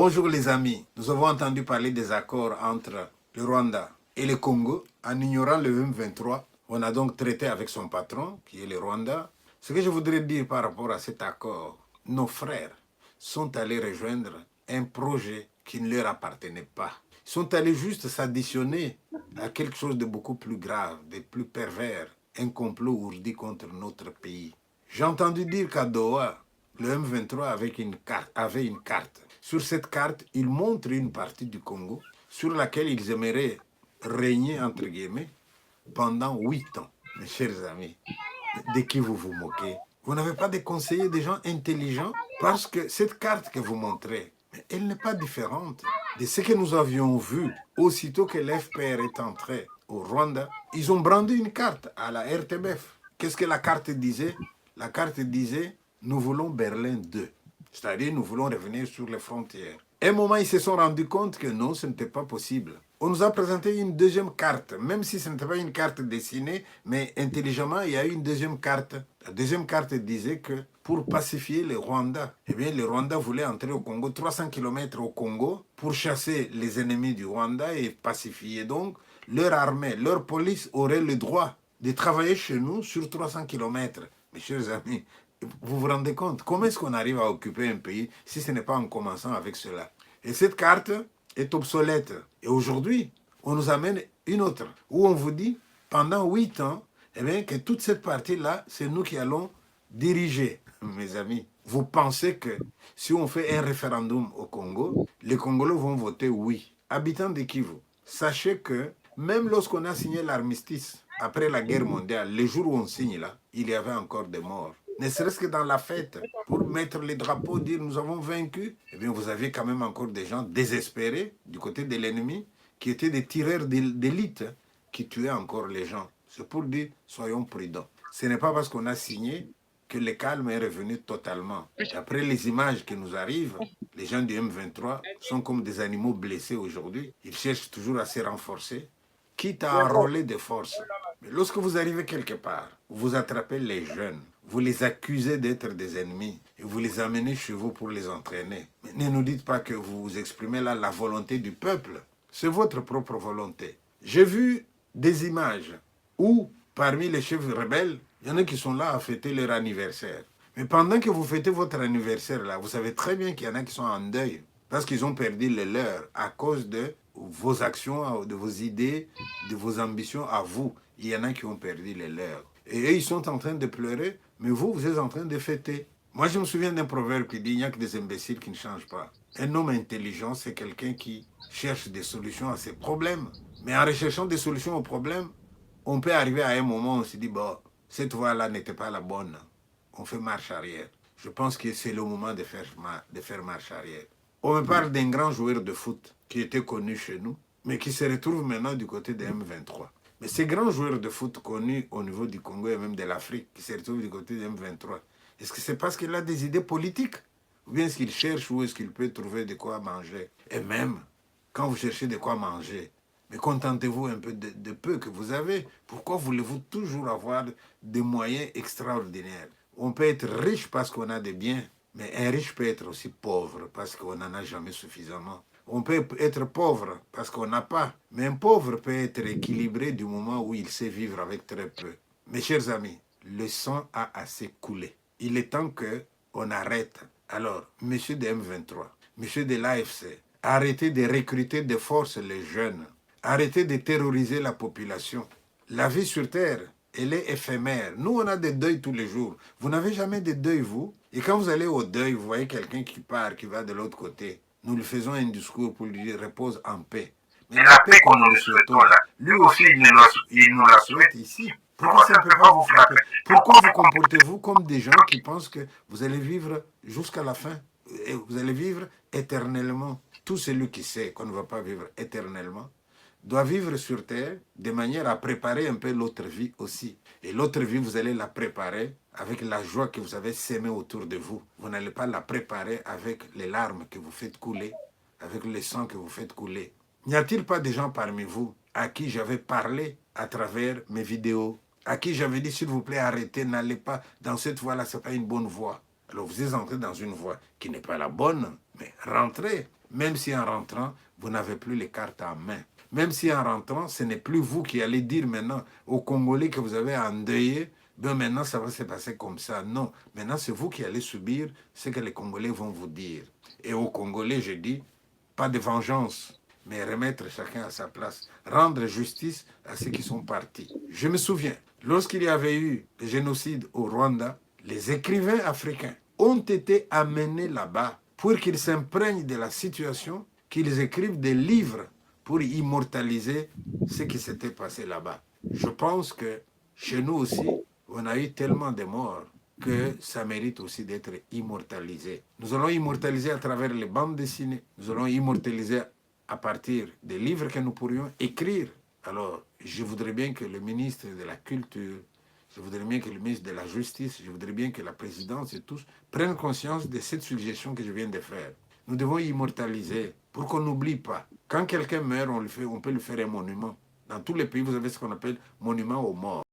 Bonjour les amis, nous avons entendu parler des accords entre le Rwanda et le Congo en ignorant le M23. On a donc traité avec son patron, qui est le Rwanda. Ce que je voudrais dire par rapport à cet accord, nos frères sont allés rejoindre un projet qui ne leur appartenait pas. Ils sont allés juste s'additionner à quelque chose de beaucoup plus grave, de plus pervers, un complot ourdi contre notre pays. J'ai entendu dire qu'à Doha, le M23 avait une carte. Sur cette carte, ils montrent une partie du Congo sur laquelle ils aimeraient régner, entre guillemets, pendant 8 ans. Mes chers amis, de qui vous vous moquez? Vous n'avez pas de conseillers, des gens intelligents? Parce que cette carte que vous montrez, elle n'est pas différente de ce que nous avions vu aussitôt que l'FPR est entré au Rwanda. Ils ont brandi une carte à la RTBF. Qu'est-ce que la carte disait? La carte disait, nous voulons Berlin 2. C'est-à-dire, nous voulons revenir sur les frontières. À un moment, ils se sont rendus compte que non, ce n'était pas possible. On nous a présenté une deuxième carte, même si ce n'était pas une carte dessinée, mais intelligemment, il y a eu une deuxième carte. La deuxième carte disait que pour pacifier le Rwanda, eh bien, le Rwanda voulait entrer au Congo, 300 km au Congo, pour chasser les ennemis du Rwanda et pacifier. Donc, leur armée, leur police aurait le droit de travailler chez nous sur 300 km. Mes chers amis, vous vous rendez compte? Comment est-ce qu'on arrive à occuper un pays si ce n'est pas en commençant avec cela? Et cette carte est obsolète. Et aujourd'hui, on nous amène une autre, où on vous dit, pendant 8 ans, eh bien, que toute cette partie-là, c'est nous qui allons diriger. Mes amis, vous pensez que si on fait un référendum au Congo, les Congolais vont voter oui. Habitants de Kivu, sachez que même lorsqu'on a signé l'armistice, après la guerre mondiale, les jours où on signe là, il y avait encore des morts. Ne serait-ce que dans la fête, pour mettre les drapeaux, dire nous avons vaincu, eh bien vous aviez quand même encore des gens désespérés du côté de l'ennemi, qui étaient des tireurs d'élite, qui tuaient encore les gens. C'est pour dire, soyons prudents. Ce n'est pas parce qu'on a signé que le calme est revenu totalement. Après les images qui nous arrivent, les gens du M23 sont comme des animaux blessés aujourd'hui. Ils cherchent toujours à se renforcer, quitte à enrôler des forces. Mais lorsque vous arrivez quelque part, vous attrapez les jeunes, vous les accusez d'être des ennemis et vous les amenez chez vous pour les entraîner. Mais ne nous dites pas que vous exprimez là la volonté du peuple. C'est votre propre volonté. J'ai vu des images où, parmi les chefs rebelles, il y en a qui sont là à fêter leur anniversaire. Mais pendant que vous fêtez votre anniversaire là, vous savez très bien qu'il y en a qui sont en deuil parce qu'ils ont perdu le leur à cause de vos actions, de vos idées, de vos ambitions à vous. Il y en a qui ont perdu les leurs. Et eux, ils sont en train de pleurer, mais vous, vous êtes en train de fêter. Moi, je me souviens d'un proverbe qui dit, il n'y a que des imbéciles qui ne changent pas. Un homme intelligent, c'est quelqu'un qui cherche des solutions à ses problèmes. Mais en recherchant des solutions aux problèmes, on peut arriver à un moment où on se dit, bon, cette voie-là n'était pas la bonne. On fait marche arrière. Je pense que c'est le moment de faire marche arrière. On me parle d'un grand joueur de foot qui était connu chez nous, mais qui se retrouve maintenant du côté des M23. Mais ces grands joueurs de foot connus au niveau du Congo et même de l'Afrique, qui se retrouvent du côté des M23, est-ce que c'est parce qu'il a des idées politiques? Ou bien est-ce qu'il cherche où est-ce qu'il peut trouver de quoi manger? Et même, quand vous cherchez de quoi manger, mais contentez-vous un peu de peu que vous avez. Pourquoi voulez-vous toujours avoir des moyens extraordinaires? On peut être riche parce qu'on a des biens, mais un riche peut être aussi pauvre parce qu'on n'en a jamais suffisamment. On peut être pauvre parce qu'on n'a pas, mais un pauvre peut être équilibré du moment où il sait vivre avec très peu. Mes chers amis, le sang a assez coulé. Il est temps qu'on arrête. Alors, monsieur de M23, monsieur de l'AFC, arrêtez de recruter de force les jeunes. Arrêtez de terroriser la population. La vie sur Terre, elle est éphémère. Nous, on a des deuils tous les jours. Vous n'avez jamais de deuil, vous? Et quand vous allez au deuil, vous voyez quelqu'un qui part, qui va de l'autre côté. Nous lui faisons un discours pour lui dire repose en paix. Mais la paix que nous lui souhaitons là, lui aussi, il nous la souhaite ici. Pourquoi ça ne peut pas vous frapper? Pourquoi vous comportez-vous comme des gens qui pensent que vous allez vivre jusqu'à la fin? Et vous allez vivre éternellement. Tout celui qui sait qu'on ne va pas vivre éternellement doit vivre sur Terre de manière à préparer un peu l'autre vie aussi. Et l'autre vie, vous allez la préparer avec la joie que vous avez sémée autour de vous. Vous n'allez pas la préparer avec les larmes que vous faites couler, avec le sang que vous faites couler. N'y a-t-il pas des gens parmi vous à qui j'avais parlé à travers mes vidéos, à qui j'avais dit, s'il vous plaît, arrêtez, n'allez pas dans cette voie-là, ce n'est pas une bonne voie. Alors vous êtes entré dans une voie qui n'est pas la bonne, mais rentrez. même si en rentrant, vous n'avez plus les cartes en main. Même si en rentrant, ce n'est plus vous qui allez dire maintenant aux Congolais que vous avez endeuillé, ben maintenant ça va se passer comme ça. Non, maintenant c'est vous qui allez subir ce que les Congolais vont vous dire. Et aux Congolais, je dis, pas de vengeance, mais remettre chacun à sa place, rendre justice à ceux qui sont partis. Je me souviens, lorsqu'il y avait eu le génocide au Rwanda, les écrivains africains ont été amenés là-bas pour qu'ils s'imprègnent de la situation, qu'ils écrivent des livres pour immortaliser ce qui s'était passé là-bas. Je pense que chez nous aussi, on a eu tellement de morts que ça mérite aussi d'être immortalisé. Nous allons immortaliser à travers les bandes dessinées, nous allons immortaliser à partir des livres que nous pourrions écrire. Alors, je voudrais bien que le ministre de la Culture, je voudrais bien que le ministre de la Justice, je voudrais bien que la présidence et tous prennent conscience de cette suggestion que je viens de faire. Nous devons immortaliser pour qu'on n'oublie pas. Quand quelqu'un meurt, on peut lui faire un monument. Dans tous les pays, vous avez ce qu'on appelle monument aux morts.